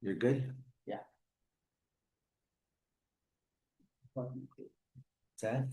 You're good? Yeah. Sad?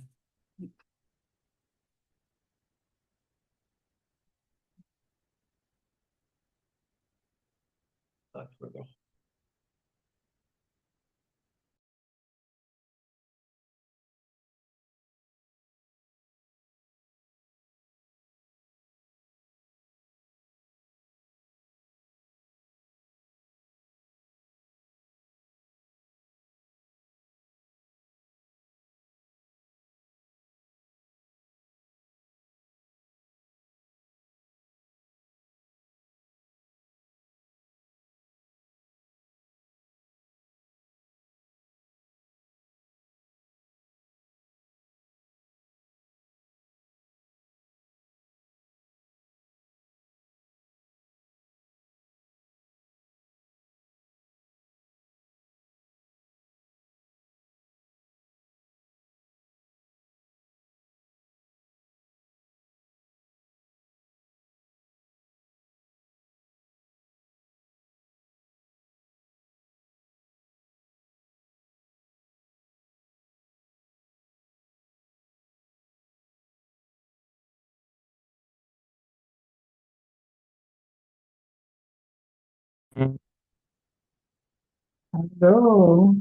Hello.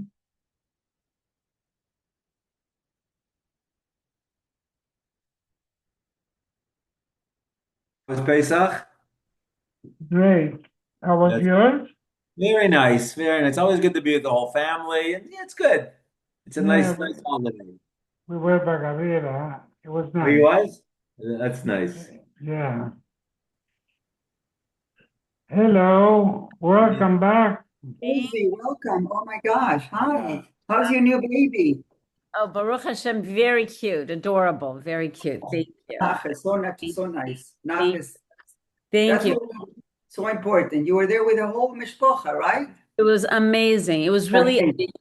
Was Pesach? Great. How was That's yours? very nice. Very nice. It's always good to be with the whole family. And yeah, it's good. It's a Yeah, nice holiday. we were Bagadera. It was Oh, you nice. was? That's nice. Yeah. Hello. Welcome back. Rosie, welcome. Oh my gosh. Hi. How's your new baby? Oh, Baruch Hashem, very cute, adorable, very cute. Thank you. Nachas, so nice. Thank, Nachas. thank That's you. what so important. You were there with the whole mishpocha, right? It was amazing. Okay.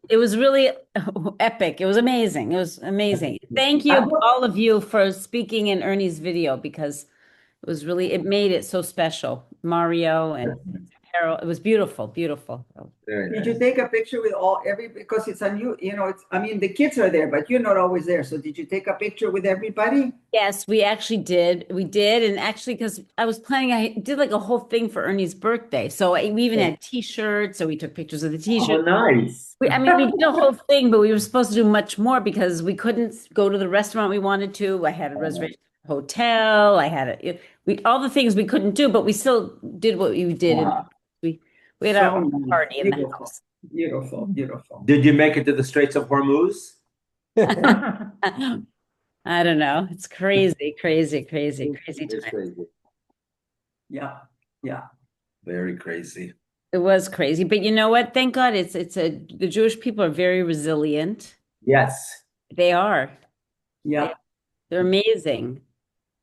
It was really epic. It was amazing. It was amazing. Thank I you, hope- all of you, for speaking in Ernie's video because it made it so special. Mario and Harold, it was beautiful, beautiful. Very Did you nice. take a picture with because it's on it's I mean the kids are there, but you're not always there. So did you take a picture with everybody? Yes, we actually did. We did. And actually, because I was planning, I did like a whole thing for Ernie's birthday. So we even had t-shirts. So we took pictures of the Oh, t-shirts. nice. I mean, we did a whole thing, but we were supposed to do much more because we couldn't go to the restaurant we wanted to. I had a reservation at the hotel. All the things we couldn't do, but we still did what we did. And Wow. we, we had So a nice. party in the Beautiful. house. Beautiful. Did you make it to the Straits of Hormuz? I don't know. It's crazy, crazy, crazy, crazy It's time. crazy. Yeah. Yeah. Very crazy. It was crazy, but you know what? Thank God the Jewish people are very resilient. Yes. They are. Yeah. They're amazing.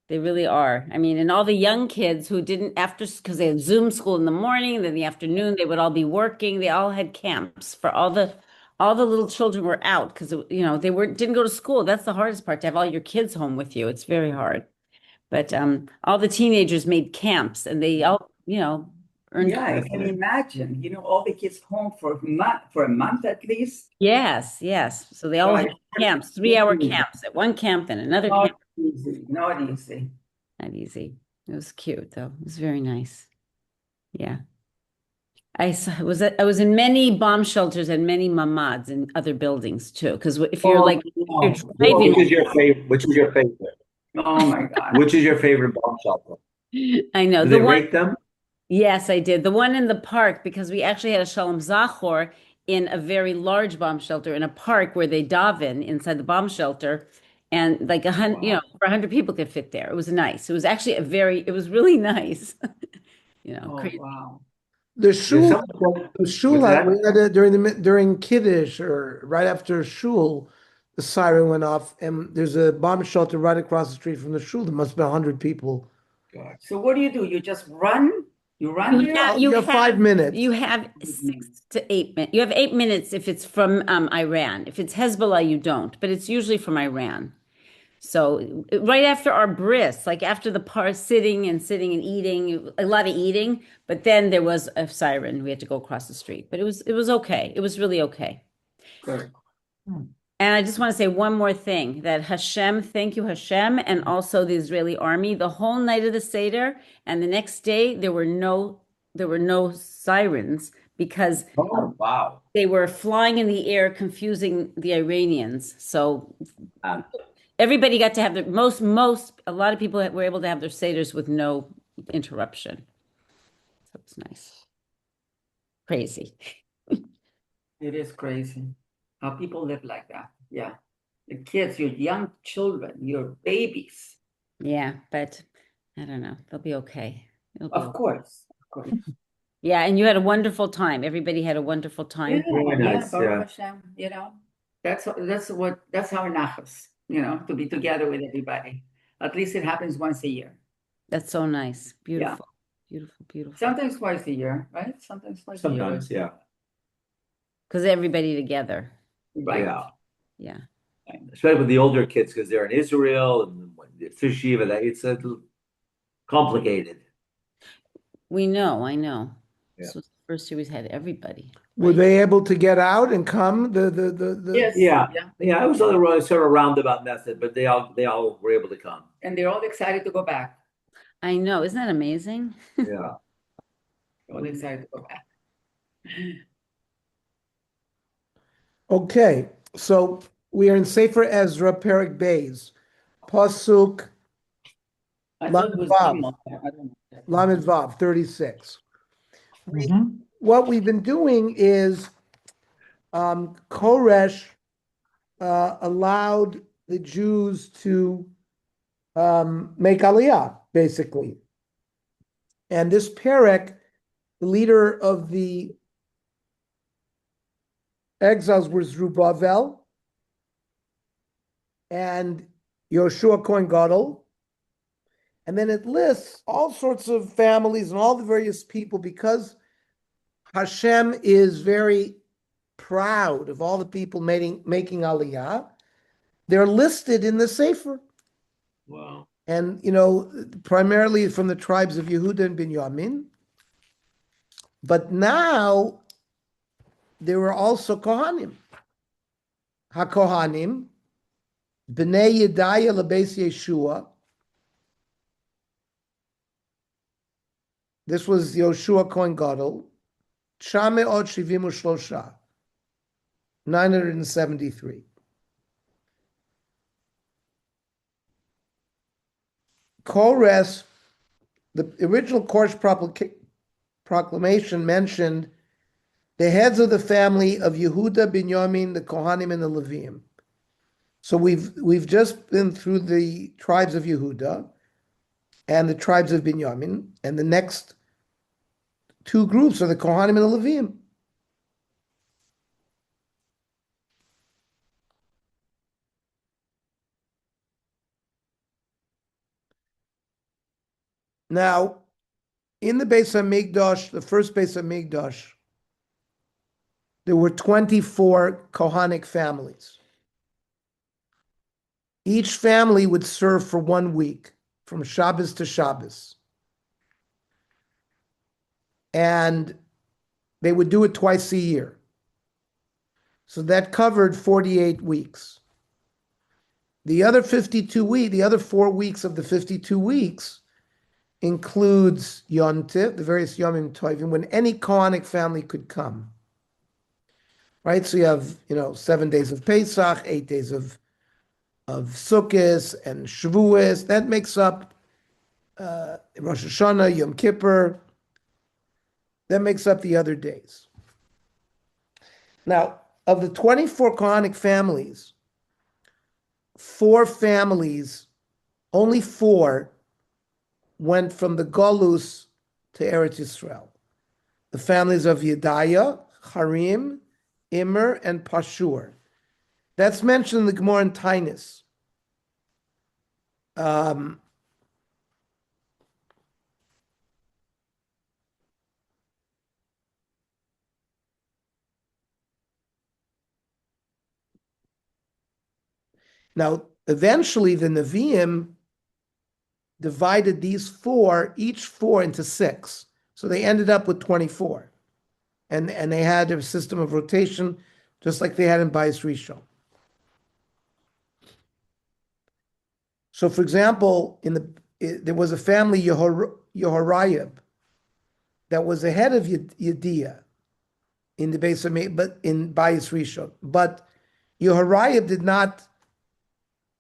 They really are. I mean, and all the young kids who didn't because they had Zoom school in the morning, then the afternoon they would all be working. They all had camps for all the little children were out because didn't go to school. That's the hardest part, to have all your kids home with you. It's very hard. But all the teenagers made camps and they all, earned. Yeah, I can imagine. All the kids home for a month at least. Yes, yes. So they all had Right. camps, 3-hour camps at one camp, then another Not camp. easy. Not easy. Not easy. It was cute though. It was very nice. Yeah. I was in many bomb shelters and many mamads in other buildings too. Because if you're Oh, like no. you're driving, Which is your favorite? Which is your favorite? Oh my God. Which is your favorite bomb shelter? I know Do the they one. rate them? Yes, I did. The one in the park, because we actually had a Shalom Zachor in a very large bomb shelter in a park where they daven inside the bomb shelter. And like 100, Wow. over 100 people could fit there. It was nice. It was actually it was really nice. Oh, Crazy. wow. The There's shul, some. the shul What's had, that? we had it during Kiddush or right after shul, the siren went off, and there's a bomb shelter right across the street from the shul. There must be 100 people. God. So what do? You just run? You run You there? have, You have 5 minutes. you have 6 to 8 minutes. You have 8 minutes if it's from Iran. If it's Hezbollah, you don't, but it's usually from Iran. So right after our bris, like after the part sitting and eating, a lot of eating, but then there was a siren. We had to go across the street, but it was okay. It was really okay. Good. And I just want to say one more thing that Hashem, thank you, Hashem, and also the Israeli army, the whole night of the Seder and the next day there were no sirens because Oh, wow. they were flying in the air, confusing the Iranians. So Uh, everybody got to have a lot of people were able to have their Seders with no interruption. So it's nice. Crazy. It is crazy how people live like that. Yeah. The kids, your young children, your babies. Yeah, but I don't know. They'll be okay. It'll be Of okay. course. Of course. Yeah, and you had a wonderful time. Everybody had a wonderful Yeah, time. Very nice, Baruch yeah. Hashem, that's our nachas, to be together with everybody. At least it happens once a year. That's so nice. Yeah. Beautiful. Beautiful, beautiful. Sometimes twice a year, right? Sometimes twice a year. Sometimes, yeah. Because everybody together. Right. Yeah. Yeah. Especially with the older kids because they're in Israel and when it's yeshiva, it's a little complicated. We know, I know. Yeah. This was the first year we had everybody. Were right? they able to get out and come? The Yes. Yeah. Yeah. Yeah, it was a sort of roundabout method, but they all were able to come. And they're all excited to go back. I know. Isn't that amazing? Yeah. They're all excited to go back. Okay, so we are in Sefer Ezra, Perek Beis, Pasuk I thought it was Vav. Gimel. I don't know. Lamed Vav 36. Mhm. What we've been doing is Koresh allowed the Jews to make Aliyah, basically. And this Perek, the leader of the exiles was Zerubbabel and Yoshua Cohen Gadol. And then it lists all sorts of families and all the various people because Hashem is very proud of all the people making Aliyah. They're listed in the Sefer. Wow. And, primarily from the tribes of Yehuda and Binyamin. But now there were also Kohanim. HaKohanim, Bnei Yedaya Lebeis Yeshua. This was Yoshua Cohen Gadol. Shameot Shivim Shlosha, 973. Kores, the original Kores proclamation mentioned the heads of the family of Yehuda, Binyamin, the Kohanim, and the Levim. So we've just been through the tribes of Yehuda and the tribes of Binyamin, and the next two groups are the Kohanim and the Levim. Now, in the Beis HaMikdash, the first Beis HaMikdash, there were 24 Kohanic families. Each family would serve for 1 week, from Shabbos to Shabbos. And they would do it twice a year. So that covered 48 weeks. The other 4 weeks of the 52 weeks includes Yontif, the various Yomim Tovim, when any Kohanic family could come. Right? So you have, 7 days of Pesach, 8 days of Sukkot and Shavuos. That makes up Rosh Hashanah, Yom Kippur. That makes up the other days. Now, of the 24 Kohanic families, 4 families, only 4 went from the Golus to Eretz Yisrael. The families of Yedaya, Harim, Immer, and Pashur. That's mentioned in the Gemara in Tainus. Now, eventually the Nevi'im divided these four, each four, into six. So they ended up with 24. And they had a system of rotation, just like they had in Bais Rishon. So, for example, there was a family, Yehoiarib, that was ahead of Yediah in the base of but in Bais Rishon. But Yehoiarib did not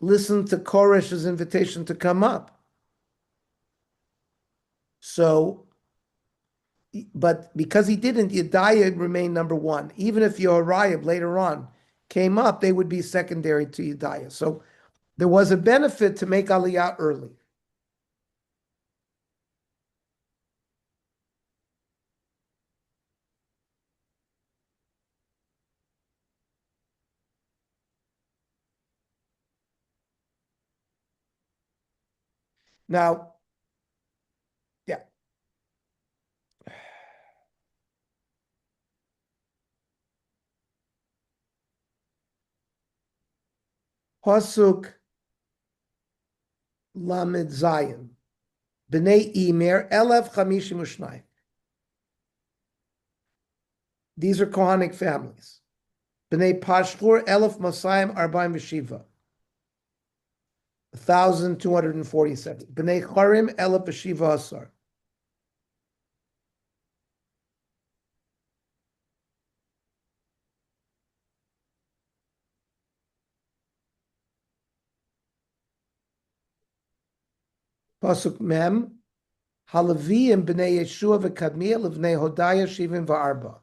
listen to Koresh's invitation to come up. So, but because he didn't, Yediah remained number one. Even if Yehoiarib later on came up, they would be secondary to Yediah. So there was a benefit to make Aliyah early. Now, yeah. Pasuk Lamed Zayin. Bnei Imer, Elef Chamishim Ushnai. These are Kohanic families. Bnei Pashur, Elef Masayim, Arbaim Veshiva. 1,247. Bnei Charim, Elef Veshiva Asar. Pasuk Mem, Halaviyim b'nei Yeshua v'Kadmiel v'nei Hodaya Shivim v'Arba.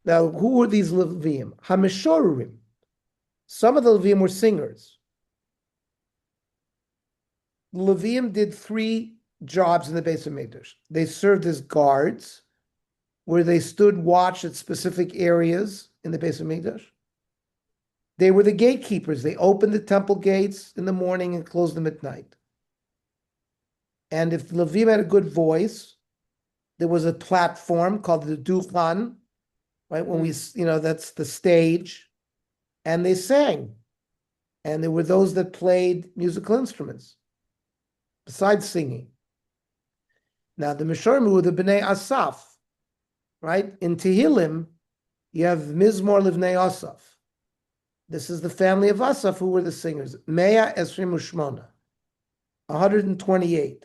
Now, who were these Levim? Hamishorim. Some of the Levim were singers. The Levim did three jobs in the base of Mikdash. They served as guards, where they stood watch at specific areas in the base of Mikdash. They were the gatekeepers. They opened the temple gates in the morning and closed them at night. And if the Levim had a good voice, there was a platform called the Duchan, right? When that's the stage, and they sang. And there were those that played musical instruments besides singing. Now, the Mishorim were the Bnei Asaf, right? In Tehillim, you have Mizmor Livnei Asaf. This is the family of Asaf who were the singers. Mea Esrim Ushmona, 128.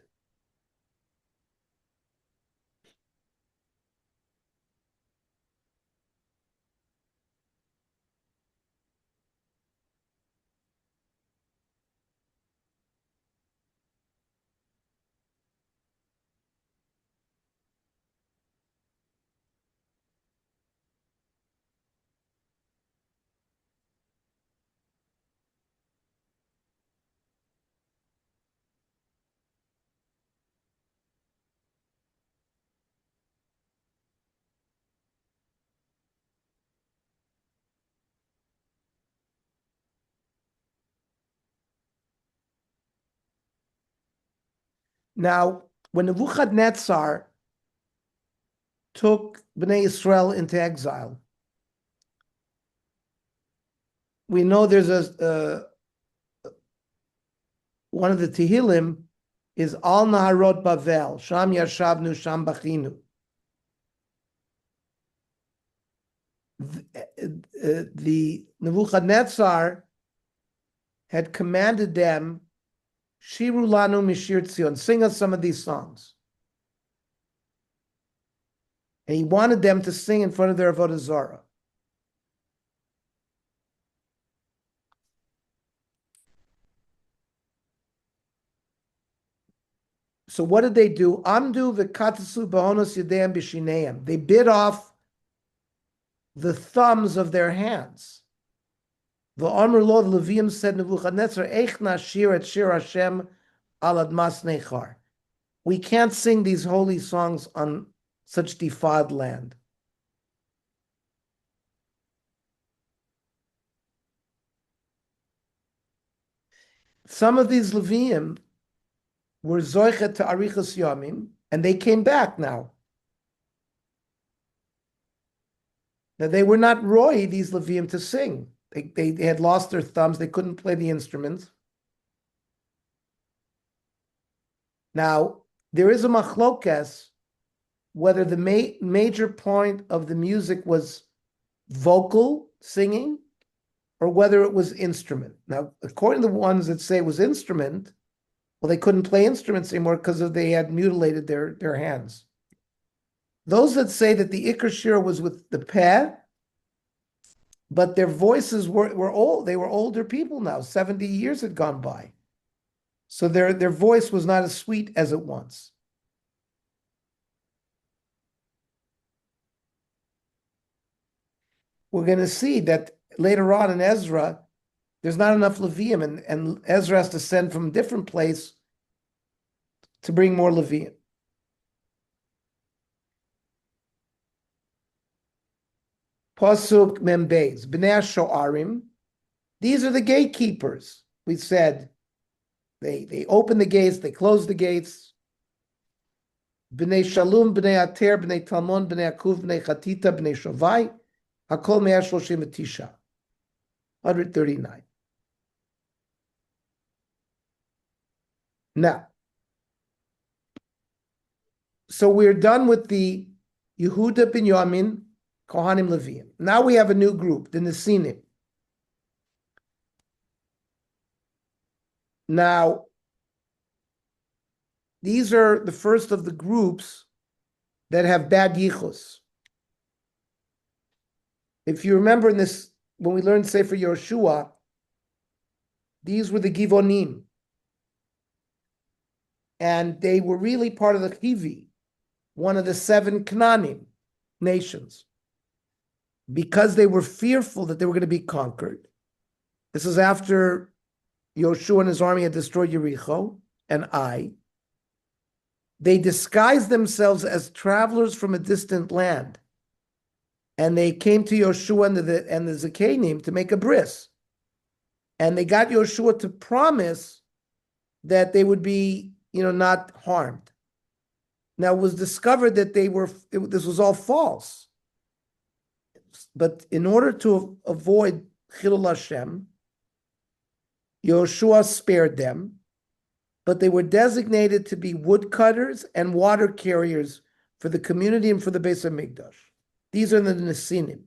Now, when Nebuchadnezzar took Bnei Israel into exile, we know there's one of the Tehillim is Al Naharot Bavel, Sham Yashavnu, Sham Bachinu. The Nebuchadnezzar had commanded them, Shiru Lanu Mishir Tzion, sing us some of these songs. And he wanted them to sing in front of their Avodah Zarah. So what did they do? Amdu v'katasu b'honos yadeim b'shineim. They bit off the thumbs of their hands. V'amr lo, the Levium said, Nebuchadnezzar, eich nashir et shir Hashem al admas nechar. We can't sing these holy songs on such defiled land. Some of these Levium were zoichet to arichas yamim, and they came back now. Now, they were not roy, these Levium, to sing. They had lost their thumbs. They couldn't play the instruments. Now, there is a machlokes whether the major point of the music was vocal singing or whether it was instrument. Now, according to the ones that say it was instrument, well, they couldn't play instruments anymore because they had mutilated their hands. Those that say that the Iker Shira was with the peh, but their voices were old. They were older people now. 70 years had gone by. So their voice was not as sweet as it once. We're going to see that later on in Ezra, there's not enough Levium, and Ezra has to send from a different place to bring more Levium. Pasuk Membeis, Bnei Shoarim. These are the gatekeepers. We said they open the gates, they close the gates. Bnei Shalom, Bnei Ater, Bnei Talmon, Bnei Akuv, Bnei Chatita, Bnei Shovai. Hakol 139. 139. Now, so we're done with the Yehuda ben Yamin, Kohanim Leviim. Now we have a new group, the Nesinim. Now, these are the first of the groups that have bad yichus. If you remember in this, when we learned Sefer Yoshua, these were the Givonim. And they were really part of the Chivi, one of the 7 Canaanim nations, because they were fearful that they were going to be conquered. This is after Yoshua and his army had destroyed Yericho and Ai. They disguised themselves as travelers from a distant land. And they came to Yoshua and the Zakanim to make a bris. And they got Yoshua to promise that they would be, not harmed. Now, it was discovered that this was all false. But in order to avoid Chilul Hashem, Yoshua spared them, but they were designated to be woodcutters and water carriers for the community and for the Beis HaMikdash. These are the Nesinim.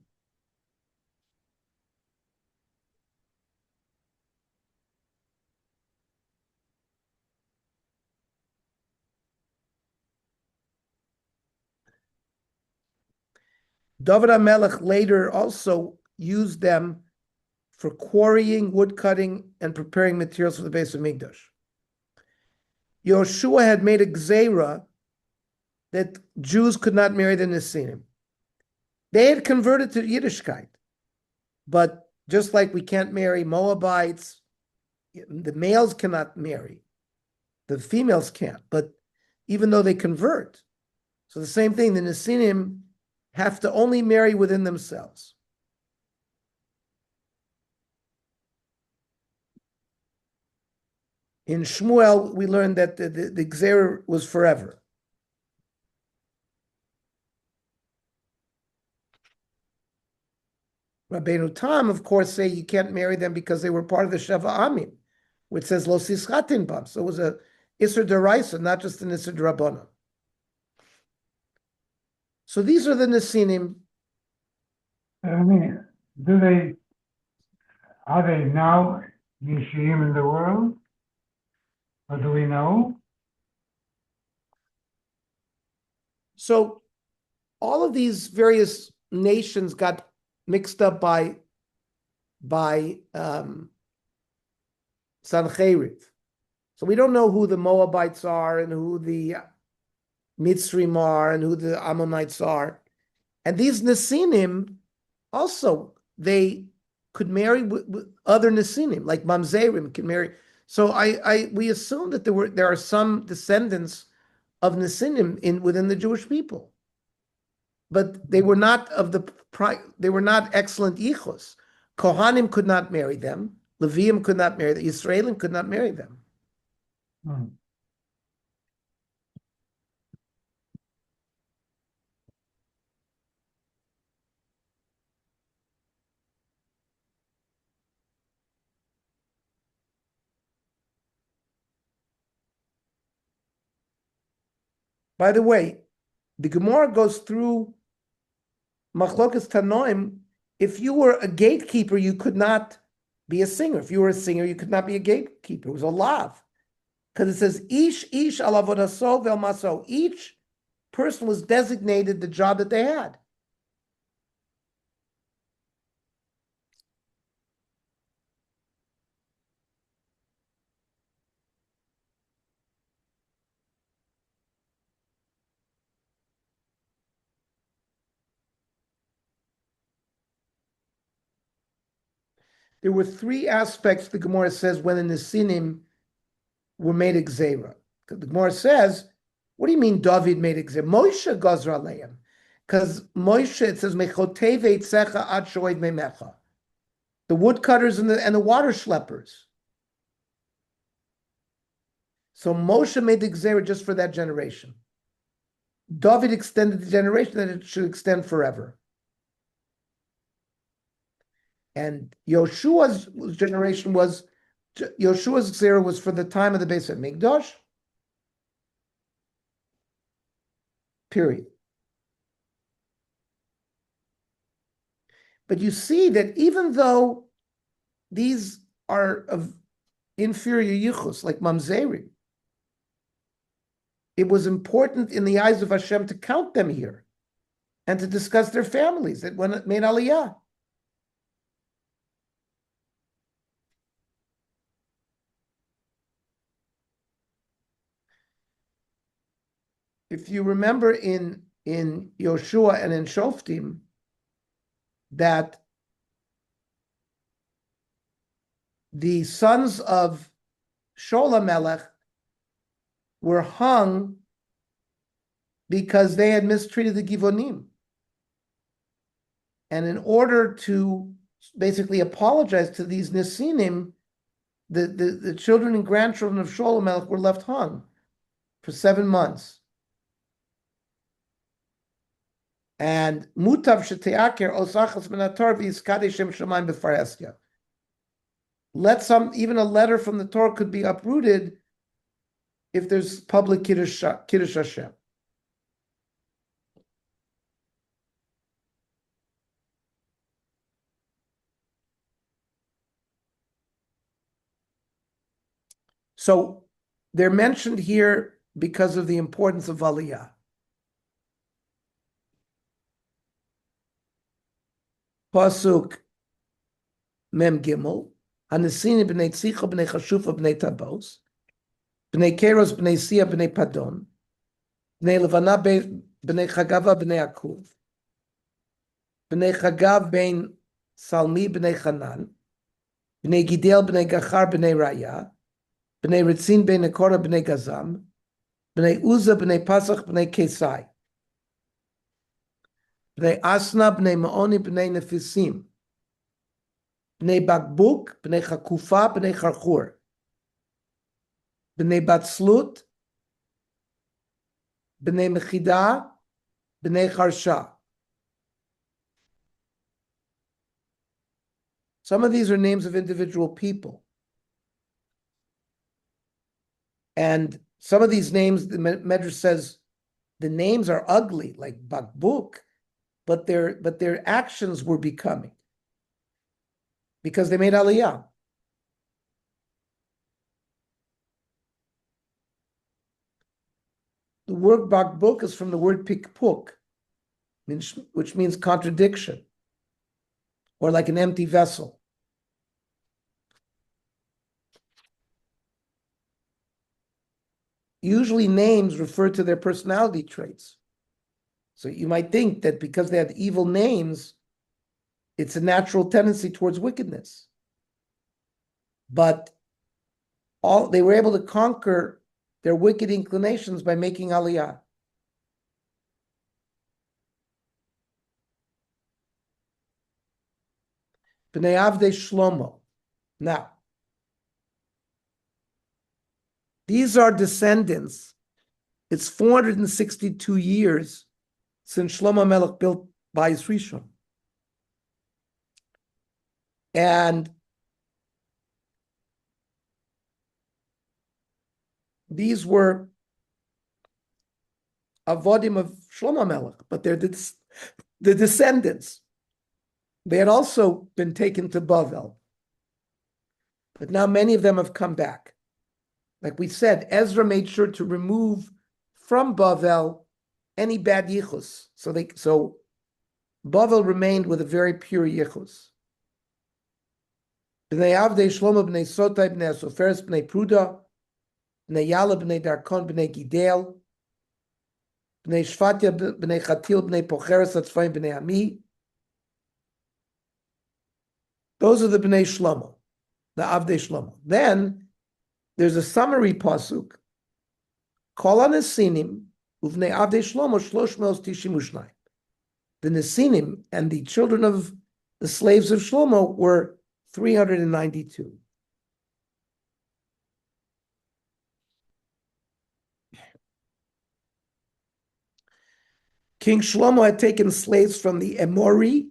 David HaMelech later also used them for quarrying, woodcutting, and preparing materials for the Beis HaMikdash. Yoshua had made a gzeira that Jews could not marry the Nesinim. They had converted to Yiddishkeit, but just like we can't marry Moabites, the males cannot marry, the females can't, but even though they convert. So the same thing, the Nesinim have to only marry within themselves. In Shmuel, we learned that the Gzer was forever. Rabbeinu Tam, of course, say you can't marry them because they were part of the Sheva Amim, which says Lo Sischatin Bam. So it was a Isser Deraisa, not just an Isser Derabbanan. So these are the Nesinim. I mean, are they now Yeshayim in the world? Or do we know? So all of these various nations got mixed up by Sancheriv. So we don't know who the Moabites are and who the Mitzrim are and who the Ammonites are. And these Nesinim also, they could marry with other Nesinim, like Mamzerim can marry. So we assume that there are some descendants of Nesinim within the Jewish people, but they were not excellent yichus. Kohanim could not marry them. Leviim could not marry them. Yisraelim could not marry them. Hmm. By the way, the Gemara goes through Machlokas Tanoim. If you were a gatekeeper, you could not be a singer. If you were a singer, you could not be a gatekeeper. It was a lav. Because it says, ish al avodaso vel maso. Each person was designated the job that they had. There were three aspects the Gemara says when the Nesinim were made Gzeira. The Gemara says, what do you mean David made Gzeira? Moshe Gazra Aleim. Because Moshe, it says, Mechotev eitzecha ad shoed memecha. The woodcutters and the water schleppers. So Moshe made the Gzeira just for that generation. David extended the generation that it should extend forever. And Yoshua's generation was, Yoshua's Gzeira was for the time of the Beis Hamikdash. Period. But you see that even though these are of inferior yichus, like mamzerim, it was important in the eyes of Hashem to count them here and to discuss their families that when it made aliyah. If you remember in Yoshua and in Shoftim, that the sons of Shola Melech were hung because they had mistreated the Givonim. And in order to basically apologize to these Nesinim, the children and grandchildren of Shola Melech were left hung for 7 months. And mutav sheteaker osachas minator v'iskadeshem shemaim b'faresya. Even a letter from the Torah could be uprooted if there's public kiddush Hashem. So they're mentioned here because of the importance of Aliyah. Pasuk Mem Gimel, Hanesini b'nei Tzicha b'nei Chashufa b'nei Tabos, b'nei Keros b'nei Sia b'nei Padon, b'nei Levana b'nei Chagava b'nei Akuv, b'nei Chagav b'nei Salmi b'nei Chanan, b'nei Gidel b'nei Gachar b'nei Raya, b'nei Ritzin b'nei Nekora b'nei Gazam, b'nei Uza b'nei Pasach b'nei Kesai, b'nei Asna b'nei Maoni b'nei Nefisim, b'nei Bakbuk b'nei Chakufa b'nei Charchur, b'nei Batzlut b'nei Mechida b'nei Charsha. Some of these are names of individual people. And some of these names, the Medrash says, the names are ugly, like Bakbuk, but their actions were becoming because they made Aliyah. The word Bakbuk is from the word Pikpuk, which means contradiction, or like an empty vessel. Usually names refer to their personality traits. So you might think that because they have evil names, it's a natural tendency towards wickedness. But they were able to conquer their wicked inclinations by making Aliyah. B'nei Avdei Shlomo. Now, these are descendants. It's 462 years since Shlomo Melech built Bayis Rishon. And these were avodim of Shlomo Melech, but they're the descendants. They had also been taken to Bavel, but now many of them have come back. Like we said, Ezra made sure to remove from Bavel any bad yichus. So Bavel remained with a very pure yichus. Bnei Avdei Shlomo bnei Sotai bnei Asoferes bnei Pruda bnei Yala bnei Darkon bnei Gidel bnei Shvatya bnei Chatil bnei Pocheres Atzvayim bnei Ami. Those are the bnei Shlomo, the Avdei Shlomo. Then there's a summary pasuk. Kol hanesinim uvnei Avdei Shlomo 392. The Nesinim and the children of the slaves of Shlomo were 392. King Shlomo had taken slaves from the Emori,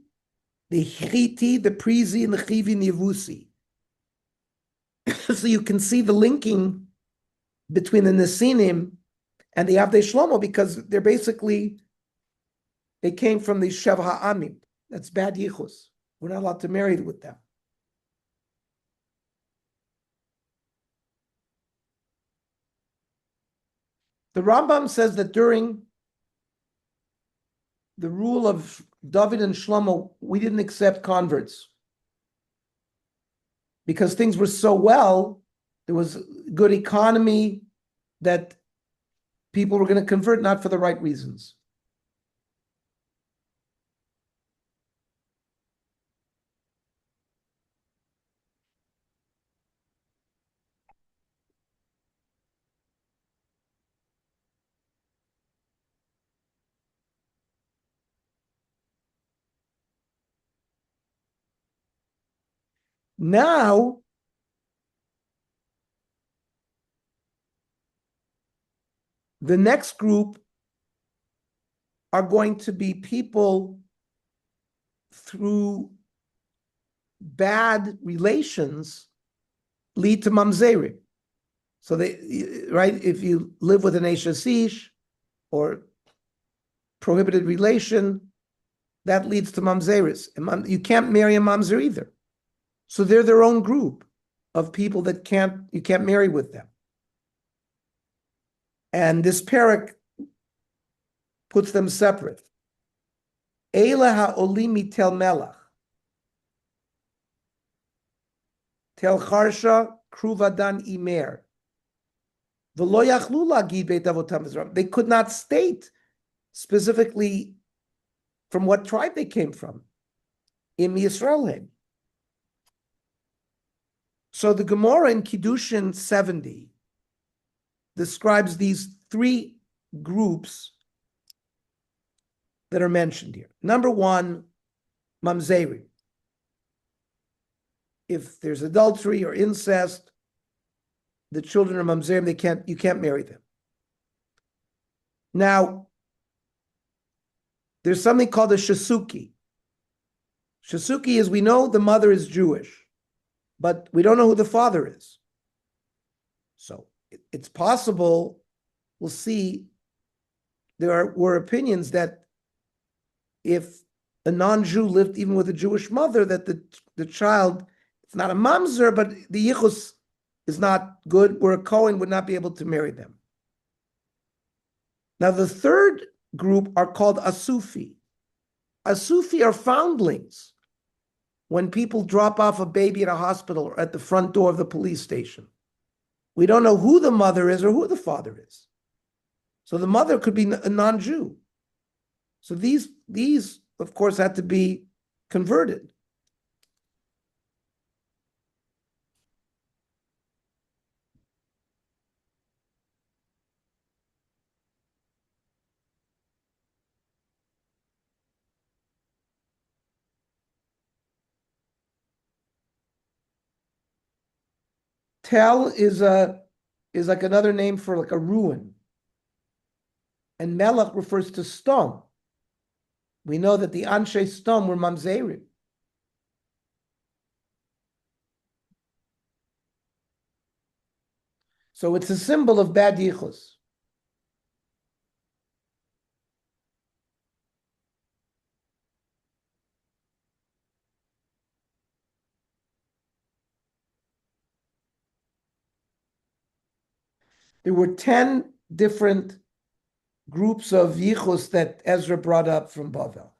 the Chiti, the Prizi, and the Chivi Nivusi. So you can see the linking between the Nesinim and the Avdei Shlomo because they came from the Sheva Ha'amim. That's bad yichus. We're not allowed to marry with them. The Rambam says that during the rule of David and Shlomo, we didn't accept converts because things were so well. There was good economy that people were going to convert not for the right reasons. Now, the next group are going to be people through bad relations lead to mamzerim. So if you live with an Eish or prohibited relation, that leads to mamzeris. You can't marry a mamzer either. So they're their own group of people that you can't marry with them. And this parak puts them separate. Eila ha'olimi tel melach. Tel charsha kruvadan imer. V'lo yachlu lagid beit avotam Israel. They could not state specifically from what tribe they came from. Im Yisrael. So the Gemara in Kiddushin 70 describes these three groups that are mentioned here. Number one, mamzerim. If there's adultery or incest, the children are mamzerim. You can't marry them. Now, there's something called a shasuki. Shasuki is, we know the mother is Jewish, but we don't know who the father is. So it's possible, we'll see, were opinions that if a non-Jew lived even with a Jewish mother, that the child, it's not a mamzer, but the yichus is not good, where a Kohen would not be able to marry them. Now the third group are called asufi. Asufi are foundlings. When people drop off a baby at a hospital or at the front door of the police station, we don't know who the mother is or who the father is. So the mother could be a non-Jew. So these, of course, had to be converted. Tel is like another name for like a ruin. And Melech refers to stone. We know that the Anshe stone were mamzerim. So it's a symbol of bad yichus. There were 10 different groups of yichus that Ezra brought up from Bavel.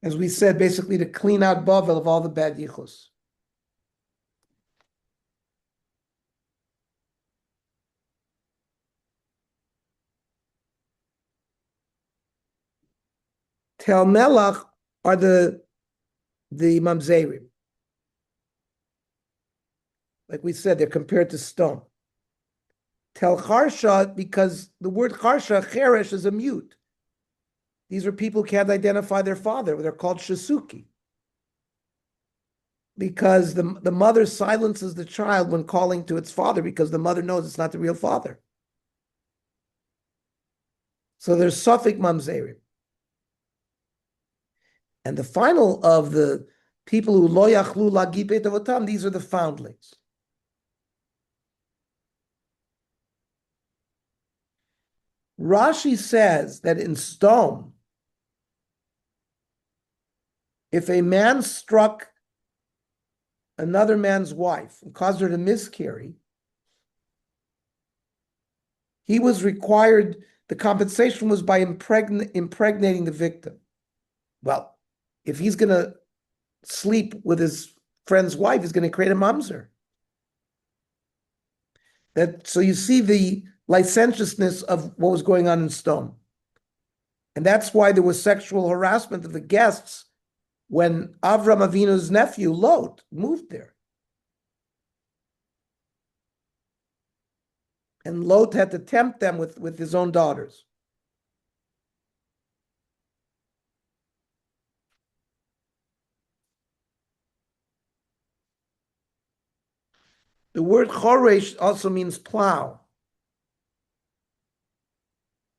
As we said, basically to clean out Bavel of all the bad yichus. Tel Melach are the mamzerim. Like we said, they're compared to stone. Tel Charsha, because the word Charsha, Cheresh, is a mute. These are people who can't identify their father. They're called Shasuki. Because the mother silences the child when calling to its father because the mother knows it's not the real father. So there's Suffolk Mamzerim. And the final of the people who lo yachlu lagi beit avotam, these are the foundlings. Rashi says that in stone, if a man struck another man's wife and caused her to miscarry, he was required, the compensation was by impregnating the victim. Well, if he's going to sleep with his friend's wife, he's going to create a mamzer. So you see the licentiousness of what was going on in stone. And that's why there was sexual harassment of the guests when Avram Avinu's nephew, Lot, moved there. And Lot had to tempt them with his own daughters. The word choresh also means plow.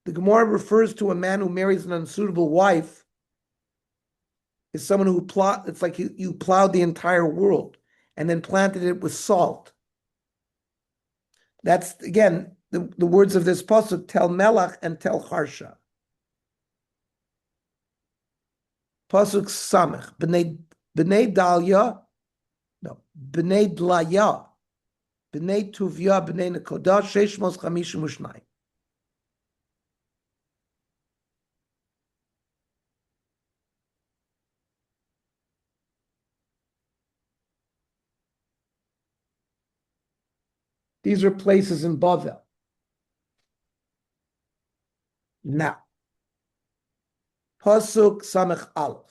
The Gemara refers to a man who marries an unsuitable wife as someone who it's like you plowed the entire world and then planted it with salt. That's, again, the words of this pasuk, Tel Melach and Tel Charsha. Pasuk Samech, B'nei Dalia, no, B'nei Dlaya, B'nei Tuvia, B'nei Nekodah, Sheish Mos Chamishim Ushnai. These are places in Bavel. Now, Pasuk Samech Aleph.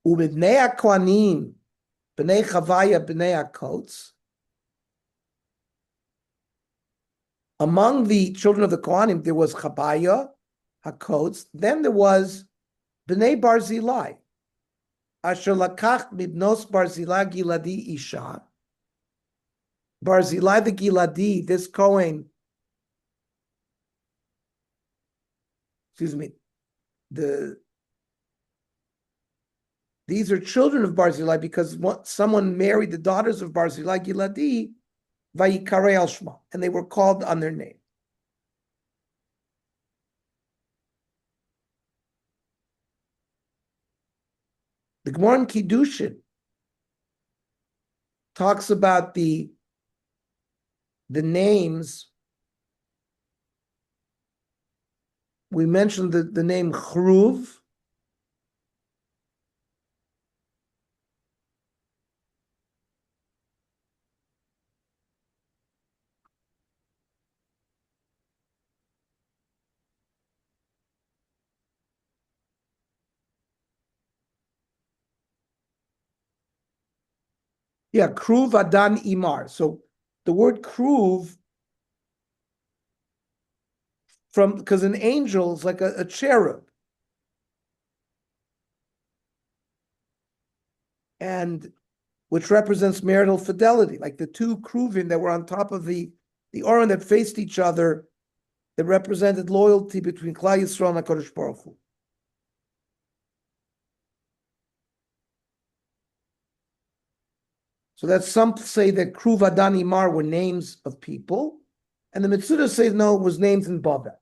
Ubednei HaKohanim, B'nei Chavaya, B'nei HaKotz. Among the children of the Kohanim, there was Chabaya, HaKotz. Then there was B'nei Barzilai. Asher lakach mibnos Barzilai Giladi Isha. Barzilai the Giladi, this Kohen, these are children of Barzilai because someone married the daughters of Barzilai Giladi, Vayikare al Shma, and they were called on their name. The Gemara in Kiddushin talks about the names. We mentioned the name Chruv. Yeah, Kruv Adan Imar. So the word Kruv, because an angel is like a cherub. And which represents marital fidelity, like the two Kruvim that were on top of the Oren that faced each other, that represented loyalty between Klal Yisrael and HaKadosh Baruch Hu. So that some say that Kruv Adan Imar were names of people, and the Mitzuda says no, it was names in Babel.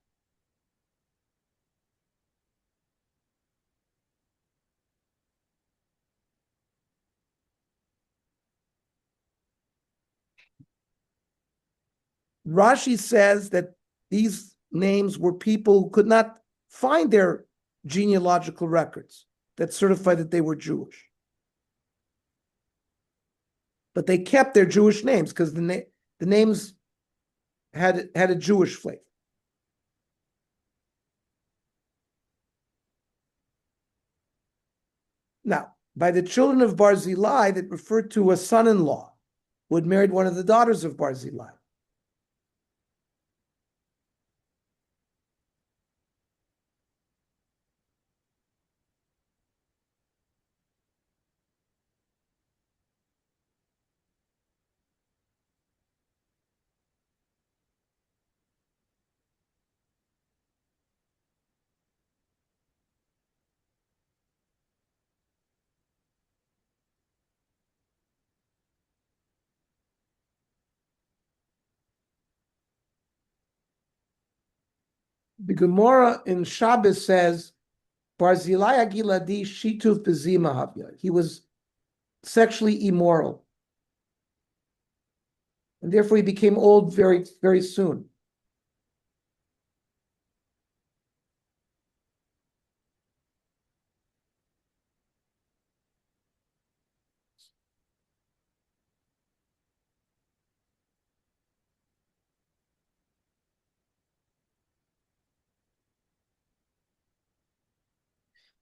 Rashi says that these names were people who could not find their genealogical records that certified that they were Jewish. But they kept their Jewish names because the names had a Jewish flavor. Now, by the children of Barzillai, that referred to a son-in-law who had married one of the daughters of Barzillai. The Gemara in Shabbos says, Barzillai Agiladi Shituv Bezima Havya. He was sexually immoral. And therefore he became old very, very soon.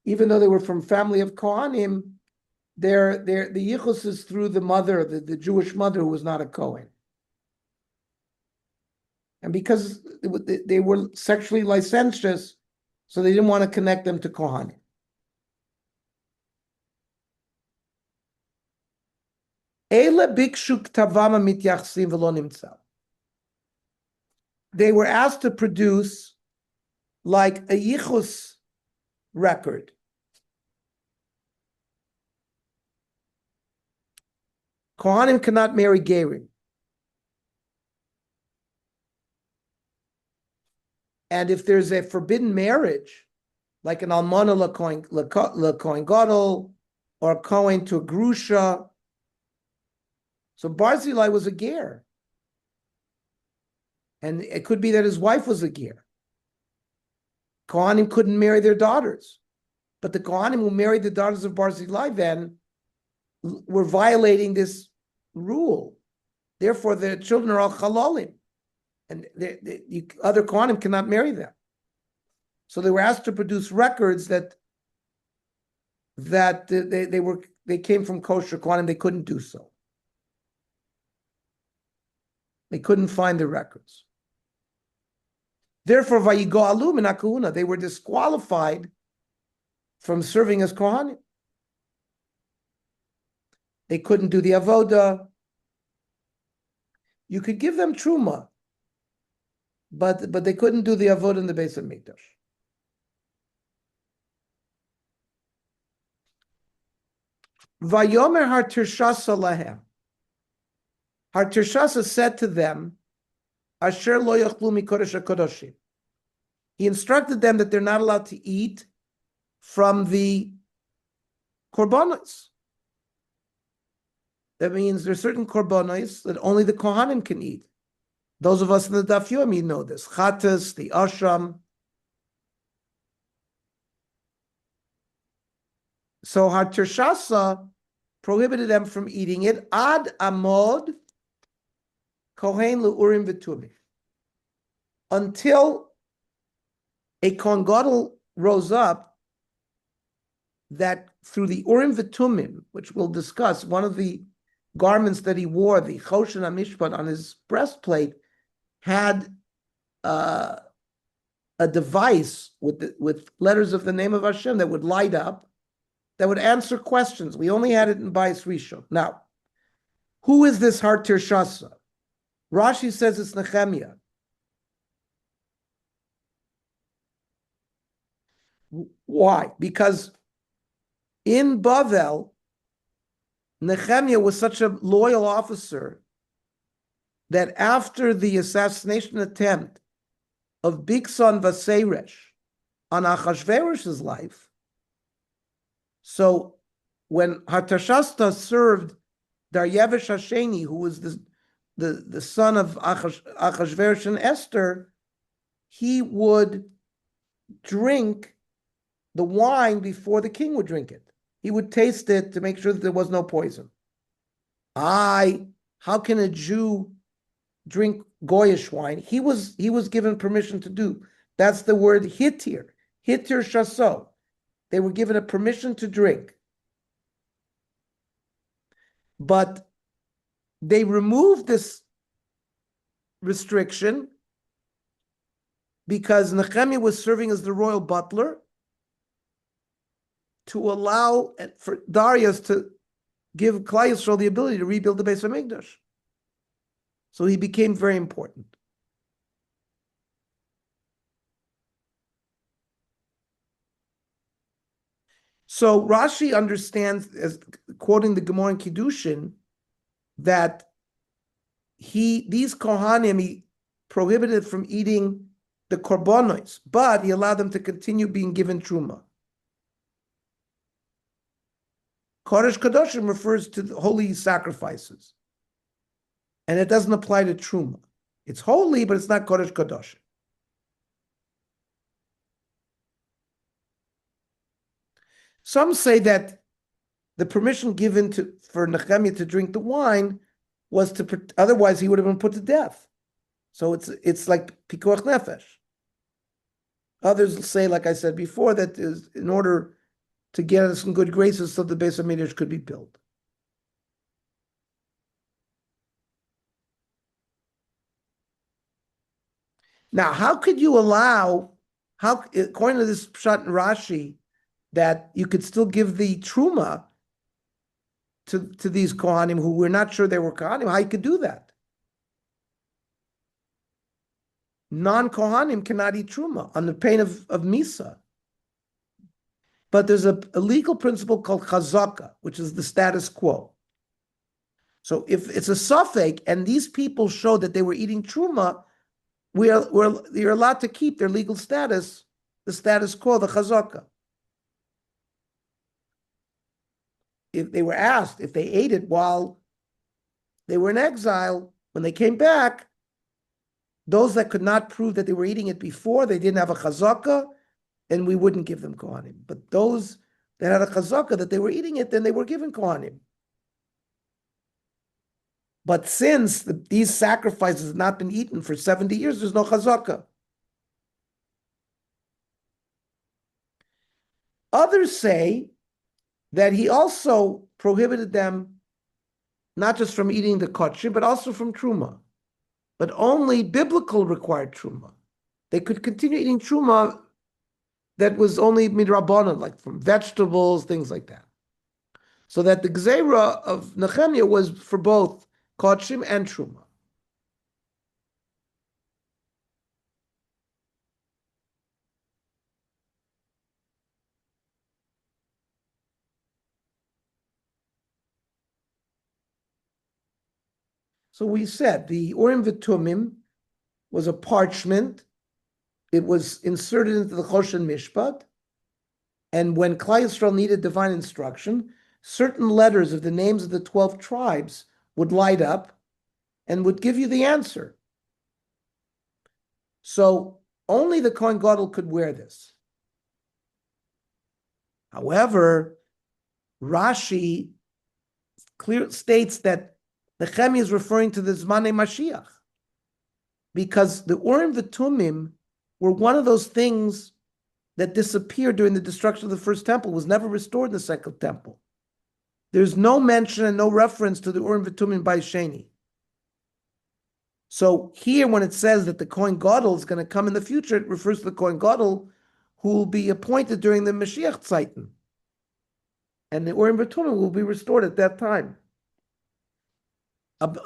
Even though they were from family of Kohanim, the yichus is through the mother, the Jewish mother who was not a Kohen. And because they were sexually licentious, so they didn't want to connect them to Kohanim. They were asked to produce like a yichus record. Kohanim cannot marry Gerim. And if there's a forbidden marriage, like an almana lekohen gadol, or a kohen to a grusha, so Barzillai was a ger. And it could be that his wife was a ger. Kohanim couldn't marry their daughters. But the Kohanim who married the daughters of Barzillai then were violating this rule. Therefore, their children are all chalalim. And other Kohanim cannot marry them. So they were asked to produce records that they came from kosher Kohanim. They couldn't do so. They couldn't find the records. Therefore, vayigo'alu min hakahuna, they were disqualified from serving as Kohanim. They couldn't do the avoda. You could give them truma, but they couldn't do the avoda in the Beis Hamikdash. Vayomer har tirshasa lahem. Har tirshasa said to them, Asher lo yachlu mikodesh hakodoshim. He instructed them that they're not allowed to eat from the korbanos. That means there's certain korbanos that only the Kohanim can eat. Those of us in the Daf Yomi know this. Chatas, the ashram. So Hatirshasa prohibited them from eating it. Ad amod kohen leurim v'tumim. Until a Kohen Gadol rose up that through the Urim v'Tumim, which we'll discuss, one of the garments that he wore, the Choshen HaMishpat on his breastplate, had a device with letters of the name of Hashem that would light up, that would answer questions. We only had it in Bayis Rishon. Now, who is this Har Tirshasa? Rashi says it's Nehemiah. Why? Because in Bavel, Nehemiah was such a loyal officer that after the assassination attempt of Bigsan Vaseresh on Achashverosh's life, so when Hatashasta served Daryevesh Hasheni, who was the the son of Achashverosh and Esther, he would drink the wine before the king would drink it. He would taste it to make sure that there was no poison. How can a Jew drink Goyish wine? He was given permission to do. That's the word hitir shaso. They were given a permission to drink. But they removed this restriction because Nehemiah was serving as the royal butler to allow for Darius to give Klal Yisrael the ability to rebuild the Beis HaMikdash. So he became very important. So Rashi understands, as quoting the Gemara in Kiddushin, that these Kohanim, he prohibited from eating the korbanos, but he allowed them to continue being given truma. Kodesh Kadoshim refers to the holy sacrifices, and it doesn't apply to truma. It's holy, but it's not Kodesh Kadoshim. Some say that the permission given for Nehemiah to drink the wine was otherwise he would have been put to death. So it's like pikuach nefesh. Others say, like I said before, that is in order to get us in good graces so the Beis HaMikdash could be built. Now, how could you allow, according to this Pshat and Rashi, that you could still give the truma to these Kohanim who we're not sure they were Kohanim? How you could do that? Non-Kohanim cannot eat truma on the pain of Misa. But there's a legal principle called chazaka, which is the status quo. So if it's a suffix and these people show that they were eating truma, you're allowed to keep their legal status, the status quo, the chazaka. If they were asked if they ate it while they were in exile, when they came back, those that could not prove that they were eating it before, they didn't have a chazaka, and we wouldn't give them kohanim. But those that had a chazaka that they were eating it, then they were given kohanim. But since these sacrifices have not been eaten for 70 years, there's no chazaka. Others say that he also prohibited them not just from eating the kotchim, but also from truma. But only biblical required truma. They could continue eating truma that was only midrabanan, like from vegetables, things like that. So that the gzeira of Nehemiah was for both kotchim and truma. So we said the Urim V'Tumim was a parchment. It was inserted into the Choshen Mishpat. And when Klal Yisrael needed divine instruction, certain letters of the names of the 12 tribes would light up and would give you the answer. So only the Kohen Gadol could wear this. However, Rashi clear states that Nehemiah is referring to the Zmanei Mashiach, because the Urim V'Tumim were one of those things that disappeared during the destruction of the first temple, was never restored in the second temple. There's no mention and no reference to the Urim V'Tumim by Sheni. So here, when it says that the Kohen Gadol is going to come in the future, it refers to the Kohen Gadol who will be appointed during the Mashiach Zeiten. And the Urim V'Tumim will be restored at that time.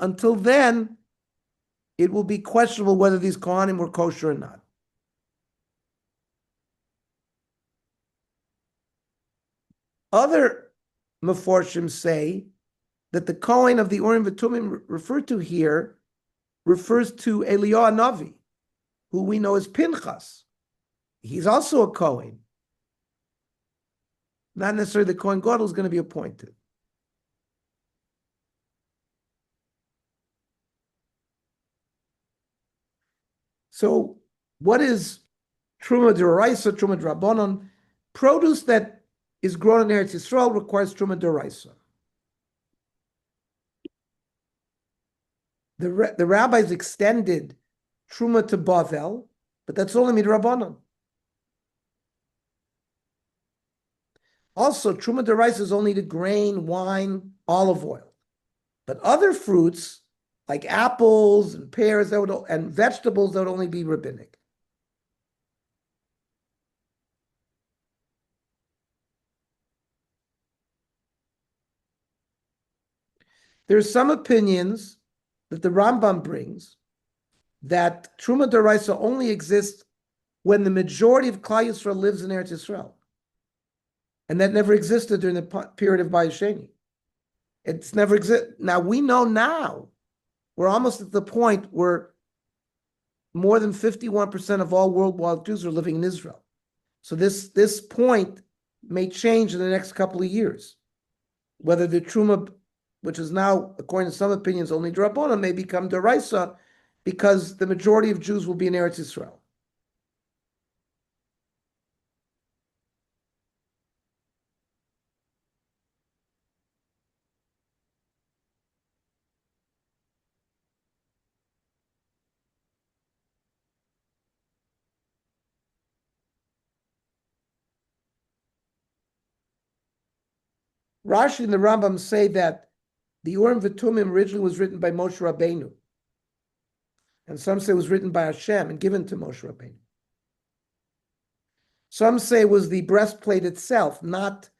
Until then, it will be questionable whether these Kohanim were kosher or not. Other Meforshim say that the Kohen of the Urim V'Tumim referred to here refers to Eliyahu Navi, who we know as Pinchas. He's also a Kohen. Not necessarily the Kohen Gadol is going to be appointed. So what is Truma d'oraisa, Truma d'Rabbanan? Produce that is grown in Eretz Yisrael requires Truma d'oraisa. The rabbis extended Truma to Bavel, but that's only midrabanan. Also, Truma d'oraisa is only to grain, wine, olive oil. But other fruits, like apples and pears and vegetables, that would only be rabbinic. There's some opinions that the Rambam brings that Truma d'oraisa only exists when the majority of Klal Yisrael lives in Eretz Yisrael. And that never existed during the period of Bayis Sheni. It's never existed. Now, we know now, we're almost at the point where more than 51% of all worldwide Jews are living in Israel. So this point may change in the next couple of years. Whether the Truma, which is now, according to some opinions, only Drabona, may become D'oraisa, because the majority of Jews will be in Eretz Yisrael. Rashi and the Rambam say that the Urim V'Tumim originally was written by Moshe Rabbeinu. And some say it was written by Hashem and given to Moshe Rabbeinu. Some say it was the breastplate itself, not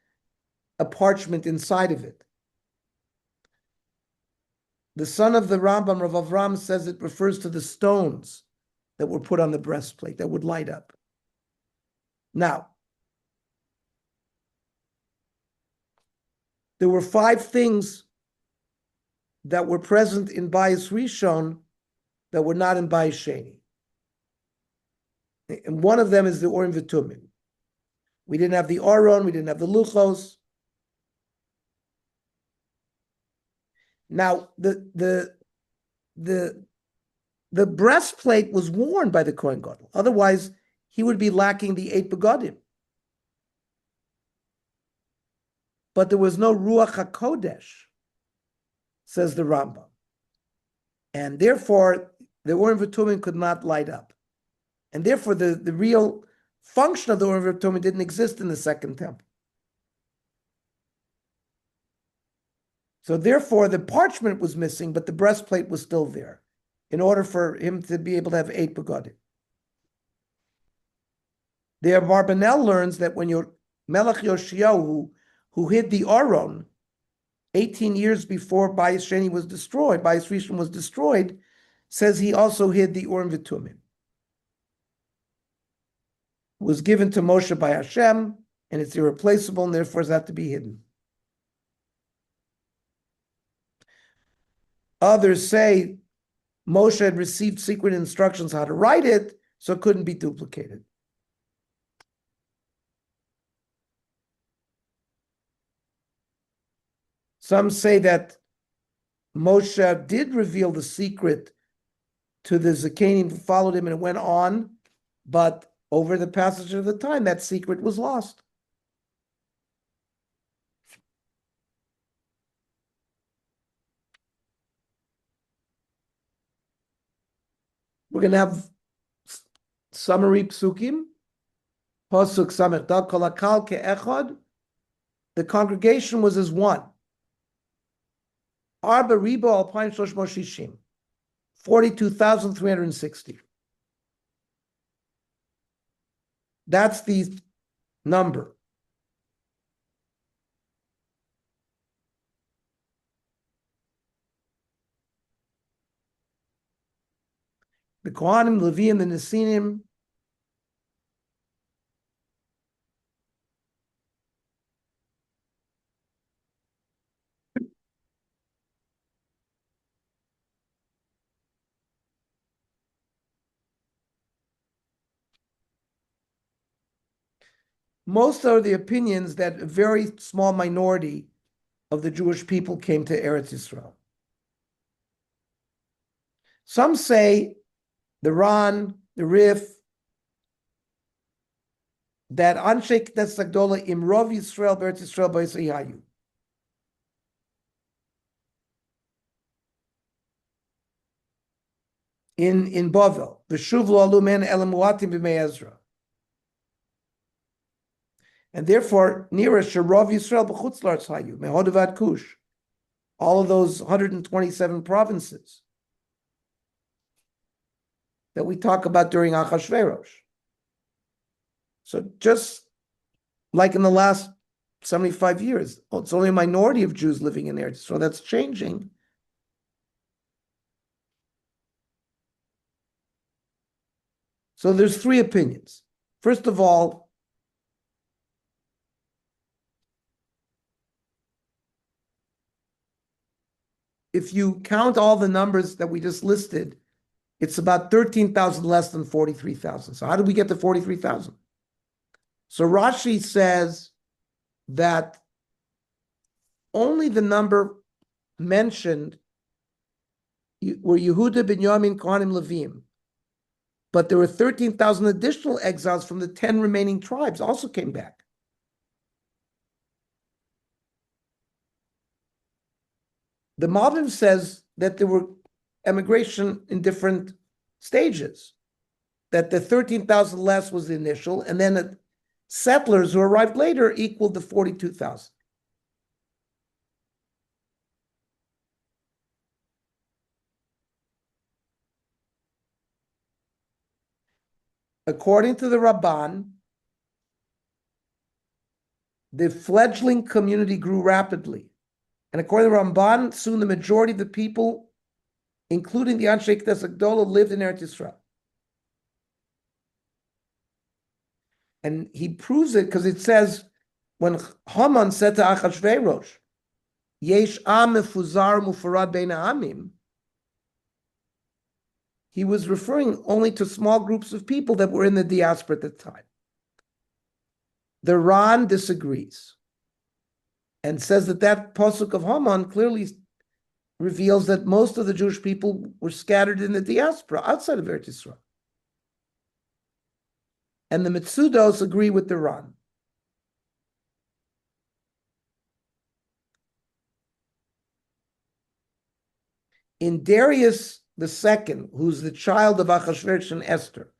a parchment inside of it. The son of the Rambam, Rav Avram, says it refers to the stones that were put on the breastplate that would light up. Now, there were 5 things that were present in Bayis Rishon that were not in Bayis Sheni. And one of them is the Urim V'Tumim. We didn't have the Aron, we didn't have the Luchos. Now, the breastplate was worn by the Kohen Gadol. Otherwise, he would be lacking the 8 begadim. But there was no Ruach HaKodesh, says the Rambam. And therefore, the Urim V'Tumim could not light up. And therefore, the real function of the Urim V'Tumim didn't exist in the second temple. So therefore, the parchment was missing, but the breastplate was still there, in order for him to be able to have 8 begadim. The Abarbanel learns that when your Melech Yoshiyahu, who hid the Aron 18 years before Bayis Sheni was destroyed, Bayis Rishon was destroyed, says he also hid the Urim V'Tumim. Was given to Moshe by Hashem, and it's irreplaceable, and therefore it has to be hidden. Others say Moshe had received secret instructions how to write it, so it couldn't be duplicated. Some say that Moshe did reveal the secret to the Zakanim who followed him, and it went on, but over the passage of the time, that secret was lost. We're going to have summary psukim. Pasuk Samech Dal Kol Hakal Ke'echad. The congregation was as one. Arba Ribo Alpine Shlosh Moshishim. 42,360. That's the number. The Kohanim, Levi, and the Nesinim most are the opinions that a very small minority of the Jewish people came to Eretz Yisrael. Some say the Ran the Rif, that Anshe Knesset Agdola Imrov Yisrael Beretz Yisrael B'Yisrael Yayu. In Bavel, V'shuv lo alu men elam muatim b'mei Ezra. And therefore, nearer Sherov Yisrael b'chutz la'aretz hayu, mehodav ad Kush, all of those 127 provinces that we talk about during Achashverosh. So just like in the last 75 years, it's only a minority of Jews living in Eretz Yisrael. That's changing. So there's three opinions. First of all, if you count all the numbers that we just listed, it's about 13,000 less than 43,000. So how did we get to 43,000? So Rashi says that only the number mentioned were Yehuda, Binyamin, Kohanim, Levim. But there were 13,000 additional exiles from the 10 remaining tribes also came back. The Malbim says that there were emigration in different stages, that the 13,000 less was the initial, and then settlers who arrived later equaled the 42,000. According to the Ramban, the fledgling community grew rapidly. And according to the Ramban, soon the majority of the people, including the Anshe Knesset Agdola, lived in Eretz Yisrael. And he proves it because it says, when Haman said to Achashverosh, Yesh am mefuzar mufarad bein ha'amim, he was referring only to small groups of people that were in the diaspora at the time. The Ran disagrees and says that pasuk of Haman clearly reveals that most of the Jewish people were scattered in the diaspora outside of Eretz Yisrael. And the Mitzudos agree with the Ran. In Darius II, who's the child of Achashverosh and Esther,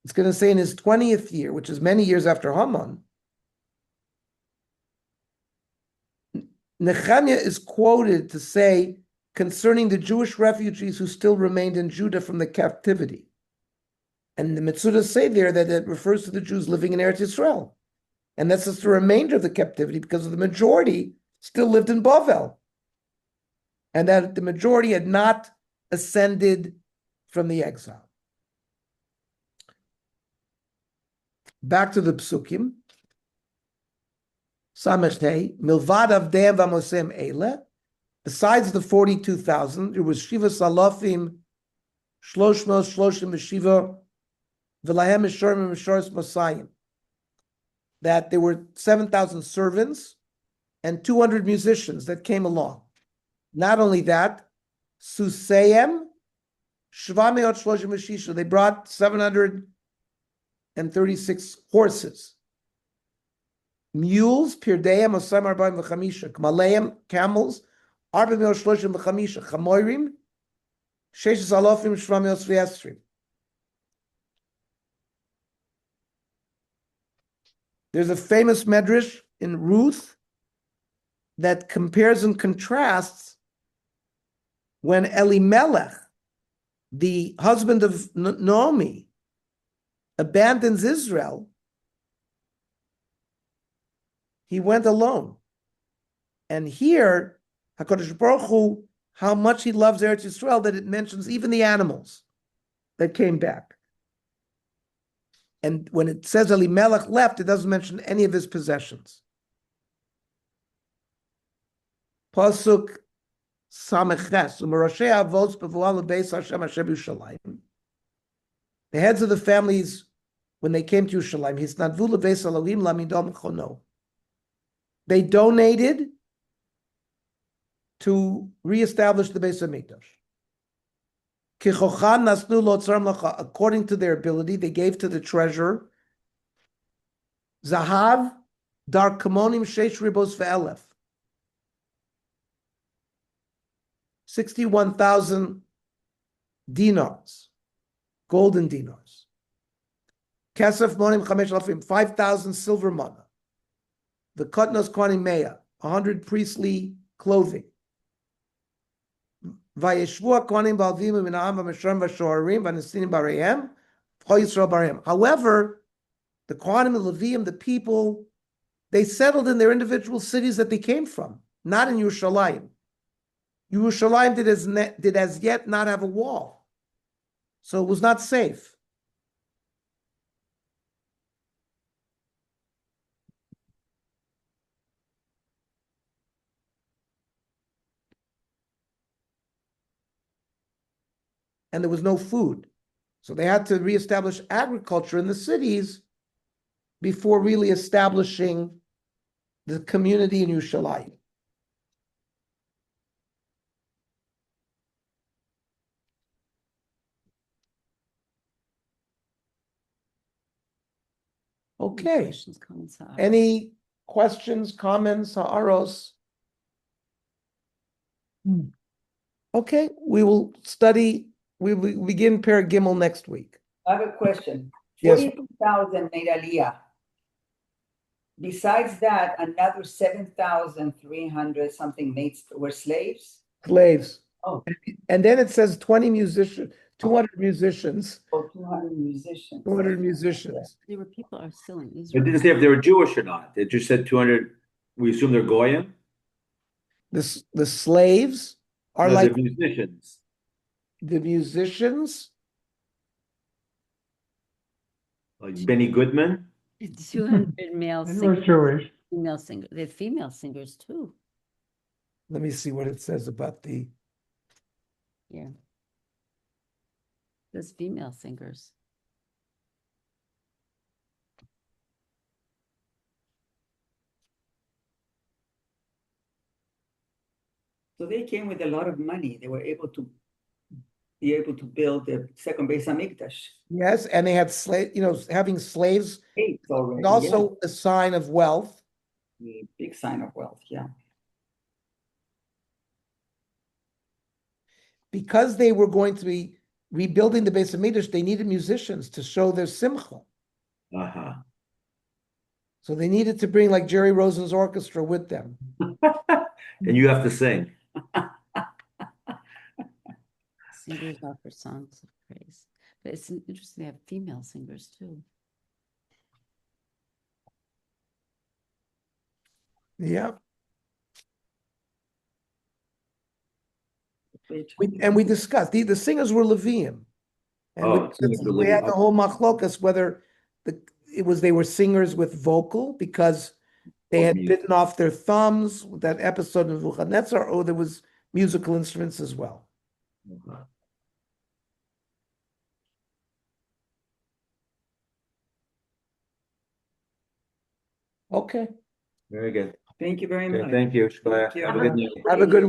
it's going to say in his 20th year, which is many years after Haman, Nehemiah is quoted to say concerning the Jewish refugees who still remained in Judah from the captivity. And the Mitzudas say there that it refers to the Jews living in Eretz Yisrael. And that's just the remainder of the captivity because the majority still lived in Bavel. And that the majority had not ascended from the exile. Back to the Psukim. Samechtei, Milvad Avdeim Vamosem Eile. Besides the 42,000, there was Shiva Salafim, Shloshmos, Shloshim, Meshiva, Vilahem, Meshorim, Meshoris, Mosayim. That there were 7,000 servants and 200 musicians that came along. Not only that, Susayim, Shvameot Shloshim Meshisha, they brought 736 horses. Mules, Pirdeim, Osam Arbaim V'chamisha, Kmaleim, camels, Arba Meot Shloshim V'chamisha, Chamoirim, Sheshes Alofim, Shvameot V'yestrim. There's a famous medrash in Ruth that compares and contrasts when Elimelech, the husband of Naomi, abandons Israel. He went alone. And here, HaKadosh Baruch Hu, how much he loves Eretz Yisrael, that it mentions even the animals that came back. And when it says Elimelech left, it doesn't mention any of his possessions. Pasuk Sameches, U'meroshe avos bevuah lebeis Hashem asher b'Yushalayim. The heads of the families, when they came to Yerushalayim, hisnadvu lebeis Elohim lamidom chono. They donated to reestablish the Beis Hamikdash. According to their ability, they gave to the treasurer Zahav dar kamonim sheish ribos ve'elef. 61,000 dinars, golden dinars. Kesef monim chamesh alafim, 5,000 silver mana. The kutnos kohanim meya, 100 priestly clothing. Vayeshvu kohanim ba'alvim min ha'am v'meshram v'shoharim v'nesinim b'areihem v'chol Yisrael b'areihem. However, the kohanim and Leviim, the people, they settled in their individual cities that they came from, not in Yerushalayim. Yerushalayim did as yet not have a wall, so it was not safe. And there was no food. So they had to reestablish agriculture in the cities before really establishing the community in Yerushalayim. Okay. Questions, comments, Any questions, comments, ha'aros? Okay, we will begin Perek Gimel next week. I have a question. Yes. 42,000 made Aliyah. Besides that, another 7,300 something were slaves. Slaves. Oh. And then it says 20 musicians, 200 musicians, Oh, 200 musicians. 200 musicians. There were people are still in It Israel. didn't say if they were Jewish or not. It just said 200. We assume they're Goyim. The slaves are No, like they're musicians. the musicians. Like Benny Goodman. 200 male It was singers, Jewish. female singers. They had female singers too. Let me see what it says about the. Yeah. There's female singers. So they came with a lot of money. They were able to build the second Beis Hamikdash. Yes, and they had having slaves Eight already. is also a sign of wealth. Yeah. Big sign of wealth. Yeah. Because they were going to be rebuilding the Beis Hamikdash, they needed musicians to show their simcha. Uh-huh. So they needed to bring like Jerry Rosen's orchestra with them. And you have to sing. Singers offer songs of praise. But it's interesting they have female singers too. Yeah. Which- We discussed the singers were Leviim. And Oh, singers were we had Leviim. the whole machlokas whether they were singers with vocal because they Or had music. bitten off their thumbs, that episode of Nebuchadnezzar, or there was musical instruments as well. Uh-huh. Okay. Very good. Thank you very Okay, much. thank you. Thank you. Have a good night. Have a good